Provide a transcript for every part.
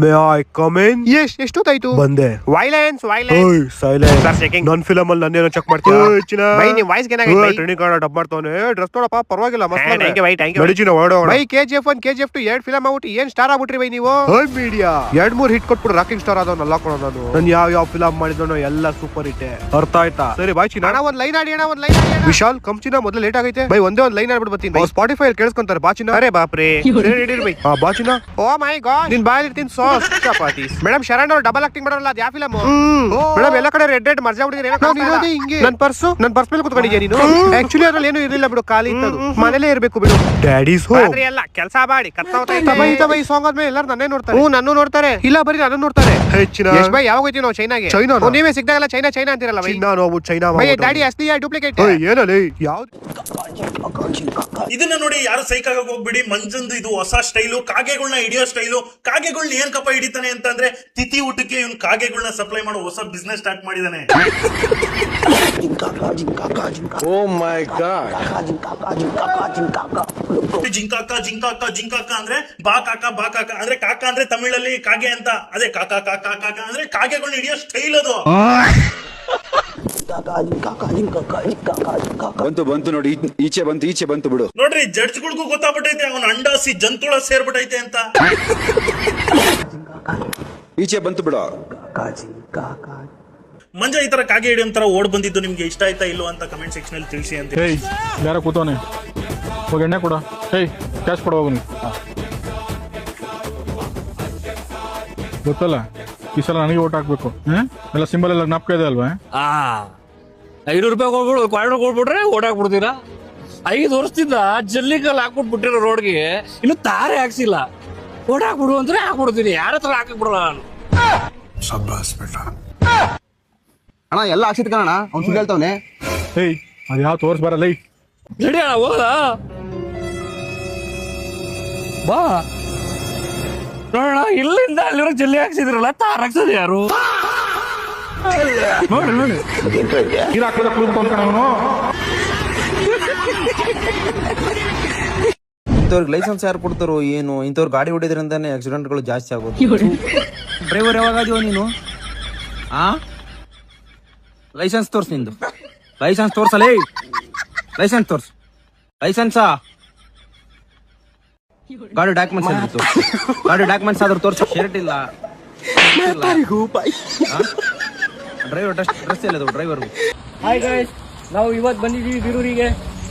May I come in? ಎಷ್ಟೊತ್ತಾಯ್ತು? ಬಂದೆ. Violence silent. ನನ್ ಫಿಲಮ್ ಅಲ್ಲಿ ನನ್ನೇನೋ ಚೆಕ್ ಮಾಡ್ತೀಯ? ಬೈ ನಿಮ್ ವಾಯ್ಸ್ ಟ್ರೈನಿಂಗ್ ಕಾರ್ಡ್ ಡಬ್ ಮಾಡ್ತಾನೆ. ಡ್ರೆಸ್ ನೋಡಪ್ಪ ಪರವಾಗಿಲ್ಲ, ಮಸ್ತ್ ನಡಿಚಿನ ಹೊರಡೋಣ. ಬೈ KGF 1 KGF 2 ಎರಡು ಫಿಲಮ್ ಆಗ್ಬಿಟ್ಟು ಏನ್ ಸ್ಟಾರ್ ಆಗ್ಬಿಟ್ರಿ ಬೈ ನೀವು. ಮೀಡಿಯಾ 2-3 ಹಿಟ್ ಕೊಟ್ಬಿಟ್ಟು ರಾಕಿಂಗ್ ಸ್ಟಾರ್ ಆದವನ್ನ ಹಾಕೋಣ. ನಾನು ಯಾವ ಫಿಲಮ್ ಮಾಡಿದನೋ ಎಲ್ಲ ಸೂಪರ್ ಹಿಟ್. ಅರ್ಥ ಆಯ್ತಾ? ಸರಿ ಬಾಯ್ ಚಿನ್ನ. ಒಂದ್ ಲೈನ್ ಆಡಿ ಒಂದ್ ಲೈನ್ ಆಡಿ. ವಿಶಾಲ್ ಕಂಚಿನ ಮೊದಲು ಲೇಟ್ ಆಗೈತೆ ಬೈ, ಒಂದೇ ಒಂದ್ ಲೈನ್ ಆಡ್ಬಿಟ್ಟು ಬರ್ತೀನಿ. ಸ್ಪಾಟಿಫೈ ಅಲ್ಲಿ ಕೇಳಿಸ್ಕೊಂತಾರೆ ಬಾಚಿನ. ಅರೆ ಬಾಪ್ರೆ ಬೈ ಬಾಚಿನ. ಓ ಮೈ ಗಾಡ್, ನಿನ್ ಬಾಯಲ್ಲಿ ಇರ್ತೀನಿ ಸಾಸ್ ಚಪಾತಿ. ಮೇಡಮ್ ಶರಣ್ ಅವ್ರು ಡಬಲ್ ಆಕ್ಟಿಂಗ್ ಮಾಡೋಲ್ಲ, ಅದು ಯಾವ ಫಿಲಮ್? ಮೇಡಮ್ ಎಲ್ಲ ಕಡೆ ರೆಡ್ ಮರ್ಜಾ ಹುಡುಗರು ಹಿಂಗೆ. ನನ್ ಪರ್ಸ್ ಮೇಲೆ ಕುತ್ಕೊಂಡಿದ್ಯಾ ನೀನು? ಆಕ್ಚುಲಿ ಅದ್ರಲ್ಲಿ ಏನು ಇರಲಿಲ್ಲ ಬಿಡು, ಖಾಲಿ ಇತ್ತು. ಮನೇಲೇ ಇರ್ಬೇಕು ಬಿಡು. ಡ್ಯಾಡೀಸ್ ಎಲ್ಲ ಕೆಲಸ ಮಾಡಿ ಬೈ ಸಾಂಗ್ ಆದ್ಮೇಲೆ ಎಲ್ಲರೂ ನನ್ನೇ ನೋಡ್ತಾರೆ. ನನ್ನೂ ನೋಡ್ತಾರೆ. ಇಲ್ಲ ಬರೀ ನನ್ನ ನೋಡ್ತಾರೆ. ಹೆಚ್ಚಿನ ಬೈ ಯಾವಾಗ ಹೋಯ್ತೀವಿ ನಾವು ಚೈನಾಗೆ? ನೀವೇ ಸಿಕ್ದಾಗಲ್ಲ ಚೈನಾ ಅಂತಿರಲ್ಲ ಬೈ. ಚೈನಾ ಬೈ ಡ್ಯಾಡಿ ಅಸ್ಲಿಯಾ ಡೂಪ್ಲಿಕೇಟ್? ಏನಲ್ಲಿ ಯಾವ್ದು? ಇದನ್ನ ನೋಡಿ ಯಾರು ಸೈಕ್ ಆಗಕ್ ಹೋಗ್ಬಿಡಿ. ಮಂಜಂದು ಇದು ಹೊಸ ಸ್ಟೈಲು, ಕಾಗೆಗಳನ್ನ ಹಿಡಿಯೋ ಸ್ಟೈಲು. ಕಾಗೆಗಳನ್ನ ಏನ್ ಕಪ್ಪ ಹಿಡಿತಾನೆ ಅಂತಂದ್ರೆ ತಿಥಿ ಊಟಕ್ಕೆ ಇವ್ನು ಕಾಗೆಗಳನ್ನ ಸಪ್ಲೈ ಮಾಡೋ ಹೊಸ ಬಿಸ್ನೆಸ್ ಸ್ಟಾರ್ಟ್ ಮಾಡಿದಾನೆ. ಜಿಂಕಾಕ ಅಂದ್ರೆ ಬಾ ಕಾಕ ಅಂದ್ರೆ ಕಾಕ ಅಂದ್ರೆ ತಮಿಳಲ್ಲಿ ಕಾಗೆ ಅಂತ. ಅದೇ ಕಾಕ ಅಂದ್ರೆ ಕಾಗೆಗಳನ್ನ ಹಿಡಿಯೋ ಸ್ಟೈಲ್ ಅದು. ಬಂತು ನೋಡಿ, ಈಚೆ ಬಂತು ಬಿಡು. ನೋಡ್ರಿ ಜಡ್ಜ್ಗಳಿಗೂ ಗೊತ್ತಾಗ್ಬಿಟ್ಟೈತೆ ಅವನ ಅಂಡಾಸಿ ಜಂತುಳ ಸೇರ್ಬಿಟ್ಟೈತೆ ಅಂತ. ಈಚೆ ಬಂತು ಬಿಡು. ಮಂಜ ಈ ತರ ಕಾಗೆ ಹಿಡಿಯೋ ತರ ಓಡ್ ಬಂದಿದ್ದು ನಿಮ್ಗೆ ಇಷ್ಟ ಆಯ್ತಾ ಇಲ್ವಾ ಅಂತ ಕಮೆಂಟ್ ಸೆಕ್ಷನ್ ಅಲ್ಲಿ ತಿಳಿಸಿ ಅಂತ. ಯಾರ ಕೂತವನೆ ಹೋಗಿ ಎಣ್ಣೆ ಕೊಡ. ಕ್ಯಾಶ್ ಕೊಡ ಹೋಗಿ. ಗೊತ್ತಲ್ಲ ಈ ಸಲ ನನಗೆ ಓಟ್ ಹಾಕ್ಬೇಕು. ಎಲ್ಲ ಸಿಂಬಲ್ ಎಲ್ಲ ಜ್ಞಾಪಕ ಇದೆ ಅಲ್ವಾ? 500 ರೂಪಾಯಿ ಕೊಡ್ಬಿಡು, ಕ್ವಾರ್ಟರ್ ಕೊಡ್ಬಿಟ್ರೆ ಓಟ್ ಹಾಕ್ಬಿಡ್ತೀರಾ? 5 ವರ್ಷದಿಂದ ಜಲ್ಲಿಕಲ್ಲಿ ಹಾಕ್ಬಿಟ್ಬಿಟ್ಟಿರೋ ರೋಡ್ಗೆ ಇನ್ನು ತಾರೆ ಹಾಕ್ಸಿಲ್ಲ. ಓಟ್ ಹಾಕ್ಬಿಡು ಅಂದ್ರೆ ಹಾಕ್ಬಿಡ್ತೀನಿ. ಯಾರ ಹತ್ರ ಹಾಕಕ್ ಬಿಡಲ್ಲ ನಾನು. ಅಣ್ಣ ಎಲ್ಲ ಹಾಕ್ಸಿದ್ ಕಣ, ಅವ್ನು ಸುಳ್ಳು ಹೇಳ್ತಾವನೆ. ಅದು ಯಾವ ತೋರ್ಸ್ ಬರಲ್ಲ. ನಡಿ ಅಣ್ಣ ಹೋಗಲ್ಲ. ಬಾ ನೋಡೋಣ. ಇಲ್ಲಿಂದ ಅಲ್ಲಿವರೆಗೆ ಜಲ್ಲಿ ಹಾಕ್ಸಿದ್ರಲ್ಲ, ತಾರ್ ಹಾಕ್ಸೋದು ಯಾರು? ನೋಡಿ ಇಂಥವ್ರಿಗೆ ಲೈಸೆನ್ಸ್ ಯಾರು ಕೊಡ್ತಾರೋ ಏನು? ಇಂಥವ್ರು ಗಾಡಿ ಹೊಡಿದ್ರಿಂದಾನೆ ಆಕ್ಸಿಡೆಂಟ್ಗಳು ಜಾಸ್ತಿ ಆಗೋದು. ಡ್ರೈವರ್ ಯಾವಾಗಾದ್ಯೋ ನೀನು? ಲೈಸೆನ್ಸ್ ತೋರ್ಸ್, ನಿಂದು ಲೈಸೆನ್ಸ್ ತೋರ್ಸಲೇ. ಲೈಸೆನ್ಸ್ ತೋರ್ಸ್. ಲೈಸೆನ್ಸಾ? ಗಾಡಿ ಡಾಕ್ಯುಮೆಂಟ್ಸ್ ಆದ್ರೂ ತೋರ್ಸ. ಶರ್ಟ್ ಇಲ್ಲ, ಡ್ರೈವರ್ ಡ್ರೆಸ್ ಇಲ್ಲ ಡ್ರೈವರ್. ಹಾಯ್ ಗೈಸ್, ನಾವು ಇವತ್ತು ಬಂದಿದ್ದೀವಿ ಬೀರೂರಿಗೆ.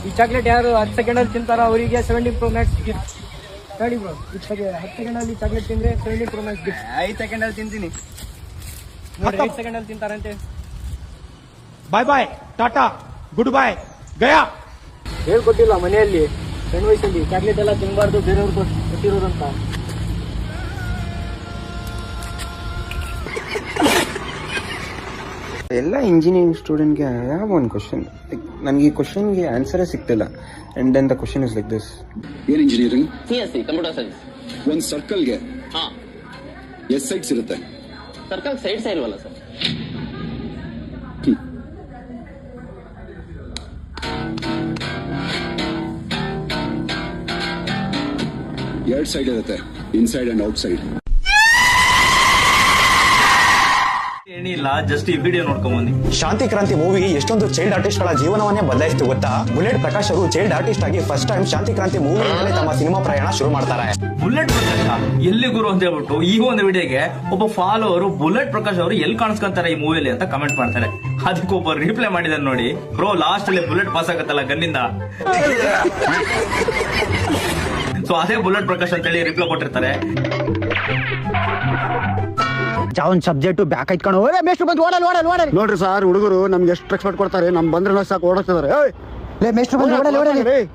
ಈ ಚಾಕ್ಲೇಟ್ ಯಾರು 10 ಸೆಕೆಂಡಲ್ಲಿ ತಿಂತಾರ ಅವರಿಗೆ 17 Pro Max ಗಿಫ್ಟ್. ನೋಡಿ ಬ್ರೋ, 10 ಸೆಕೆಂಡಲ್ಲಿ ಚಾಕ್ಲೇಟ್ ತಿಂದ್ರೆ 17 Pro Max ಗಿಫ್ಟ್. 5 ಸೆಕೆಂಡಲ್ಲಿ ತಿಂತೀನಿ. 5 ಸೆಕೆಂಡಲ್ಲಿ ತಿಂತಾರಂತೆ. ಬಾಯ್ ಟಾಟಾ ಗುಡ್ ಬೈ ಗಯಾ. ಹೇಳ್ಕೊಟ್ಟಿಲ್ಲ ಮನೆಯಲ್ಲಿ ಸಣ್ಣ ವಯಸ್ಸಲ್ಲಿ ಚಾಕ್ಲೇಟ್ ಎಲ್ಲ ತಿನ್ಬಾರ್ದು, ಬೇರೆಯವ್ರಿಗೆ ಕೊಟ್ಟಿರೋದಂತ. ಎಲ್ಲ ಇಂಜಿನಿಯರಿಂಗ್ ಸ್ಟೂಡೆಂಟ್ಗೆ ಯಾವ ಒಂದು ಕ್ವಶನ್, ನನಗೆ ಈ ಕ್ವಶನ್ಗೆ ಆನ್ಸರೇ ಸಿಗ್ತಿಲ್ಲ. And then the question is like this. ಏನ್ ಇಂಜಿನಿಯರಿಂಗ್? CSC computer science. ಒಂದ್ ಸರ್ಕಲ್ಗೆ ಎಷ್ಟು ಸೈಡ್ಸ್ ಇರುತ್ತೆ? ಸರ್ಕಲ್ ಸೈಡ್ಸ್ ಇಲ್ವಲ್ಲ ಸರ್? ಎರಡು ಸೈಡ್ ಇರುತ್ತೆ, ಇನ್ಸೈಡ್ ಅಂಡ್ ಔಟ್ ಸೈಡ್. ಏನಿಲ್ಲ, ಜಸ್ಟ್ ಈ ವಿಡಿಯೋ ನೋಡ್ಕೊಂಡ್ ಬನ್ನಿ. ಶಾಂತಿ ಕ್ರಾಂತಿ ಮೂವಿ ಎಷ್ಟೊಂದು ಚೈಲ್ಡ್ ಆರ್ಟಿಸ್ಟ್ ಗಳ ಜೀವನವನ್ನೇ ಬದಲಾಯಿಸಿತು ಗೊತ್ತಾ? ಬುಲೆಟ್ ಪ್ರಕಾಶ್ ಅವರು ಚೈಲ್ಡ್ ಆರ್ಟಿಸ್ಟ್ ಆಗಿ ಫಸ್ಟ್ ಟೈಮ್ ಶಾಂತಿ ಕ್ರಾಂತಿ ಮೂವಿಯಿಂದಲೇ ತಮ್ಮ ಸಿನಿಮಾ ಪ್ರಯಾಣ ಶುರು ಮಾಡ್ತಾರೆ. ಬುಲೆಟ್ ಪ್ರಕಾಶ್ ಎಲ್ಲಿ ಗುರು ಅಂತ ಹೇಳ್ಬಿಟ್ಟು ಈ ಒಂದು ವಿಡಿಯೋಗೆ ಒಬ್ಬ ಫಾಲೋವರ್ ಬುಲೆಟ್ ಪ್ರಕಾಶ್ ಅವರು ಎಲ್ಲಿ ಕಾಣಿಸ್ಕೊಂತಾರೆ ಈ ಮೂವಿಯಲ್ಲಿ ಅಂತ ಕಮೆಂಟ್ ಮಾಡ್ತಾರೆ. ಅದಕ್ಕೊಬ್ಬರು ರಿಪ್ಲೈ ಮಾಡಿದಾರೆ ನೋಡಿ, ಬ್ರೋ ಲಾಸ್ಟ್ ಅಲ್ಲಿ ಬುಲೆಟ್ ಪಾಸ್ ಆಗತ್ತಲ್ಲ ಗನ್ನಿಂದ, ಸೊ ಅದೇ ಬುಲೆಟ್ ಪ್ರಕಾಶ್ ಅಂತ ಹೇಳಿ ರಿಪ್ಲೈ ಕೊಟ್ಟಿರ್ತಾರೆ. ಒಂದು ಸಬ್ಜೆಕ್ಟ್ ಬ್ಯಾಕ್ ಐತ್ಕೊಂಡು ನೋಡ್ರಿ ಸರ್, ಹುಡುಗರು ನಮ್ಗೆ ಎಷ್ಟು ಎಕ್ಸ್ಪೆಕ್ಟ್ ಕೊಡ್ತಾರೆ, ನಮ್ ಬಂದ್ರೆ ಸಾಕು ಓಡಿಸ್ತಿದಾರೆ.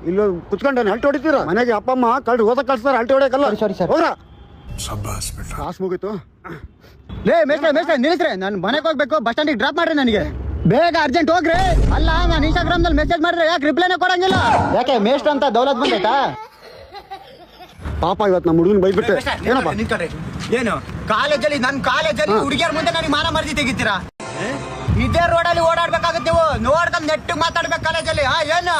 ಇಲ್ಲಿ ಕುತ್ಕೊಂಡೆ ಅಲ್ಟಿ ಹೊಡಿತೀರ, ಮನೆಗೆ ಅಪ್ಪ ಅಮ್ಮ ಕಳ್ದು ಓದಕ್ ಕಳ್ಸ್ತಾರೆ, ಅಲ್ಟಿ ಹೊಡಿಯಕಲ್ಲ. ಕ್ಲಾಸ್ ಮುಗೀತು. ನಿಲ್ಸ್ರೆ, ನಾನು ಮನೆಗೆ ಹೋಗ್ಬೇಕು, ಬಸ್ ಸ್ಟ್ಯಾಂಡಿಗೆ ಡ್ರಾಪ್ ಮಾಡ್ರಿ ನನಗೆ ಬೇಗ, ಅರ್ಜೆಂಟ್ ಹೋಗ್ರಿ. ಅಲ್ಲ, ನಾನು ಇನ್ಸ್ಟಾಗ್ರಾಮ್ ನಲ್ಲಿ ಮೆಸೇಜ್ ಮಾಡ್ರೆ ಯಾಕೆ ರಿಪ್ಲೈನೇ ಕೊಡಂಗಿಲ್ಲ? ಯಾಕೆ ಮೇಷ್ಟ್ರ ಅಂತ ದೌಲತ್ ಬಂದೈತಾ? ಪಾಪ ಇವತ್ತು ನಮ್ಮ ಹುಡುಗನ್ ಬೈಬಿಟ್ಟೆ. ಏನಪ್ಪ ಏನು ಕಾಲೇಜಲ್ಲಿ, ನನ್ನ ಕಾಲೇಜಲ್ಲಿ ಹುಡುಗಿಯರ ಮುಂದೆ ನನಗೆ ಮಾನ ಮರ್ದಿ ತೆಗಿತೀರಾ? ಇದೇ ರೋಡಲ್ಲಿ ಓಡಾಡ್ಬೇಕಾಗುತ್ತೆ ನೀವು, ನೋಡ್ಕೊಂಡ್ ನೆಟ್ಟಿಗೆ ಮಾತಾಡ್ಬೇಕು ಕಾಲೇಜಲ್ಲಿ. ಏನು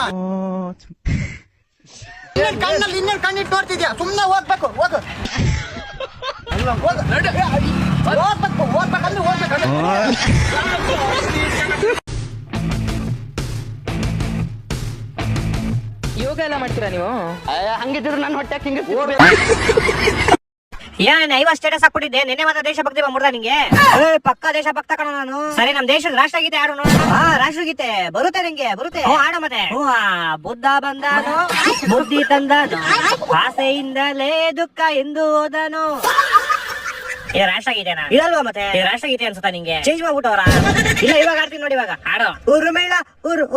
ಕಣ್ಣಲ್ಲಿ ಇನ್ನೇನು ಕಣ್ಣಿಟ್ಟು ನೋಡ್ತಿದ್ಯಾ? ಸುಮ್ಮನೆ ಹೋಗ್ಬೇಕು, ಹೋಗು. ಯೋಗ ಎಲ್ಲ ಮಾಡ್ತೀರಾ ನೀವು? ಹಂಗಿದ್ರು ನನ್ನ ಹೊಟ್ಟೆ ಹಿಂಗೆ ಏನ್ ಐವ ಸ್ಟೇಟಸ್ ಹಾಕ್ಬಿಟ್ಟಿದ್ದೆ ನಿನ್ನೆ ಮಾತ್ರ ದೇಶಭಕ್ತಿ ಬಂದ್ಬಿಡ್ದ ನಿಂಗೆ? ಪಕ್ಕ ದೇಶಭಕ್ತ ಕಣ ನಾನು. ಸರಿ ನಮ್ ದೇಶದ ರಾಷ್ಟ್ರಗೀತೆ ಆಡು ನೋಡೋಣ. ರಾಷ್ಟ್ರಗೀತೆ ಬರುತ್ತೆ ನಿಂಗೆ? ಬರುತ್ತೆ, ಆಡ ಮತ್ತೆ. ಬುದ್ಧ ಬಂದಾನು, ಬುದ್ಧಿ ತಂದಾನು, ಆಸೆಯಿಂದಲೇ ದುಃಖ ಎಂದು ಹೋದನು. ಇದು ರಾಷ್ಟ್ರಗೀತೆನಾ? ಇದಲ್ವಾ ಮತ್ತೆ? ಇದು ರಾಷ್ಟ್ರಗೀತೆ ಅನ್ಸುತ್ತಾ ನಿಂಗೆ? ಚೇಂಜ್ ಮಾಡ್ಬಿಟ್ಟವ್ರ? ಇಲ್ಲ, ಇವಾಗ ಆಡ್ತೀನಿ ನೋಡಿ. ಇವಾಗ ಆಡೋ. ಉರುಮೇಳ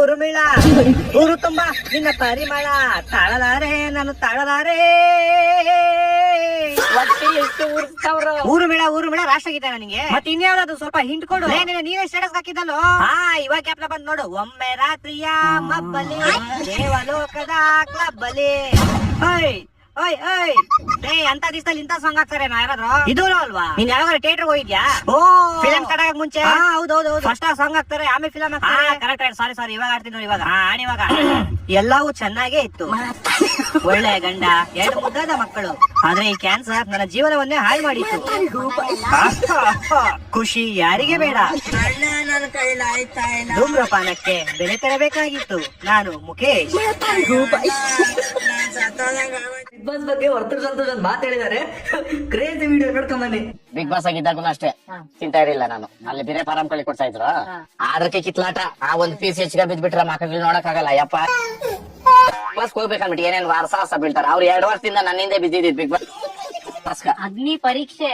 ಉರುಮೇಳ ಊರು ತುಂಬಾ ನಿನ್ನ ಪರಿಮಳ, ತಾಳಲಾರೆ ನಾನು ತಾಳಲಾರೆ. ಊರುಮೇಳ ರಾಷ್ಟ್ರಗೀತೆ ನಿಂಗೆ? ಮತ್ತೆ ಇನ್ಯಾವ್ದು ಸ್ವಲ್ಪ ಹಿಂಟ್ ಕೊಡು. ನೀವೇ ಸ್ಟೇಟಸ್ ಹಾಕಿದ್ದಲ್ಲೋ? ಇವಾಗ ಕ್ಯಾಪ್ಲ ಬಂದ್ ನೋಡು. ಒಮ್ಮೆ ರಾತ್ರಿಯ ಮಬ್ಬಲಿ ದೇವಲೋಕದ ಕ್ಲಬ್ಬಲಿ. ಓಯ್ ಅಂತ ದಿವಸದಲ್ಲಿ ಇಂತ ಸಾಂಗ್ ಹಾಕ್ತಾರೆ ಯಾರಾದ್ರೂ? ಇದು ಅಲ್ವಾ? ನೀನ್ ಯಾವಾಗ ಥಿಯೇಟರ್ ಹೋಗಿದ್ಯಾ? ಫಿಲಂ ಸ್ಟಾರ್ಟ್ ಆಗಕ್ ಮುಂಚೆ ಹೌದೌದು ಫಸ್ಟ್ ಸಾಂಗ್ ಹಾಕ್ತಾರೆ, ಆಮೇಲೆ ಫಿಲಂ ಹಾಕ್ತಾರೆ. ಕರೆಕ್ಟ್. ಸಾರಿ ಇವಾಗ ಆಡ್ತೀನಿ ನೋಡಿ. ಇವಾಗ ಇವಾಗ ಎಲ್ಲವೂ ಚೆನ್ನಾಗೇ ಇತ್ತು. ಒಳ್ಳೆ ಗಂಡ, 2 ಮುದ್ದಾದ ಮಕ್ಕಳು. ಆದ್ರೆ ಈ ಕ್ಯಾನ್ಸರ್ ನನ್ನ ಜೀವನವನ್ನೇ ಹಾಳು ಮಾಡಿತ್ತು. ಖುಷಿ ಯಾರಿಗೆ ಬೇಡ? ಧೂಮ್ರಪಾನಕ್ಕೆ ಬೆಲೆ ತೆರಬೇಕಾಗಿತ್ತು. ನಾನು ಮುಖೇಶ್. ಬಿಗ್ ಬಾಸ್ ಬಗ್ಗೆ ಹೊರತು ಸಂತೋಷ ಮಾತಾಡಿದ್ದಾರೆ. ಕ್ರೇಜಿ ವಿಡಿಯೋ ನೋಡ್ಕೊಂಡ್ ಬನ್ನಿ. ಬಿಗ್ ಬಾಸ್ ಆಗಿದ್ದಾಗೂ ಅಷ್ಟೇ ತಿಂತಾ ಇರಲಿಲ್ಲ ನಾನು. ಅಲ್ಲಿ ಬೇರೆ ಫಾರಂ ಕಳಿ ಕೊಡ್ತಾ ಇದ್ರು. ಅದಕ್ಕೆ ಕಿತ್ಲಾಟ. ಆ ಒಂದು ಪೀಸ್ ಹೆಚ್ಚಿಗೆ ಬಿದ್ಬಿಟ್ರೆ ಮಕ್ಕಳು ನೋಡಕ್ ಆಗಲ್ಲ. ಯಪ್ಪ ಬಸ್ ಹೋಗ್ಬೇಕನ್ಬಿಟ್ಟು ಏನೇನ್ ವಾರಸ ಬೀಳ್ತಾರೆ. ಅವ್ರು 2 ವರ್ಷದಿಂದ ನನ್ನಿಂದ ಬಿದ್ದಿದ್ದು ಬಿಗ್ ಬಾಸ್. ಅಗ್ನಿ ಪರೀಕ್ಷೆ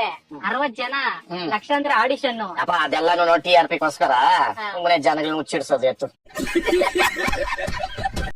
60 ಜನ, ಲಕ್ಷಾಂತರ ಆಡಿಷನ್. ಅಪ್ಪ ಅದೆಲ್ಲಾನು ನೋಡಿ TRP ಗೋಸ್ಕರ ಸುಮ್ಮನೆ ಜನಗಳನ್ನ ಮುಚ್ಚಿಡ್ಸೋದು ಎತ್ತು.